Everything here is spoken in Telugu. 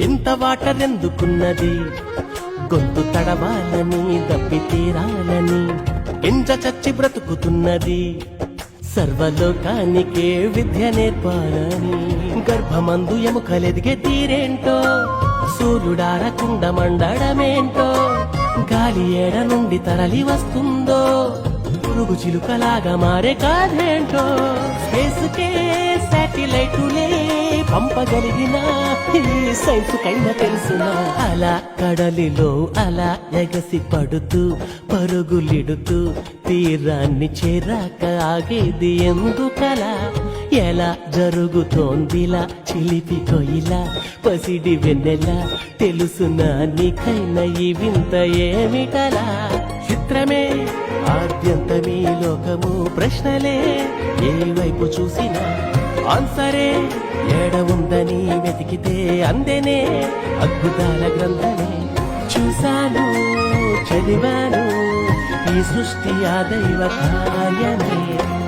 ఎంత వాటర్ ఎందుకున్నది, గొంతు తడవాలని దప్పి తీరాలని ఎంజ చచ్చి బ్రతుకుతున్నది, సర్వలోకానికే విద్య నేర్పాలని. గర్భమందు ఎముకలెదిగే తీరేంటో, సూర్యుడారకుండ మండడమేంటో, గాలి ఏడ నుండి తరలి వస్తుందో, పురుగు చిలుకలాగా మారే కాదేంటో. స్పేస్కే శాటిలైటులే పంపగలిగిన ఈ సైన్సు కైనా తెలుసునా. అలా కడలిలో అలా ఎగసి పడుతూ పరుగులిడుతూ తీరాన్ని చేరాక ఆగేది ఎందుకలా, ఎలా జరుగుతోందిలా చిలిపి కొయిలా పసిడి వెన్నెలా, తెలుసునా నీకైనా ఈ వింత ఏమిటలా. చిత్రమే ఆద్యంతమీ లోకము, ప్రశ్నలే ఏ వైపు చూసినా ఆన్సరే ఏడ ఉందని వెతికితే అందెనే అద్భుతాల గ్రంథమే. చూశాను చదివాను ఈ సృష్టి ఆ దైవ కార్యమే.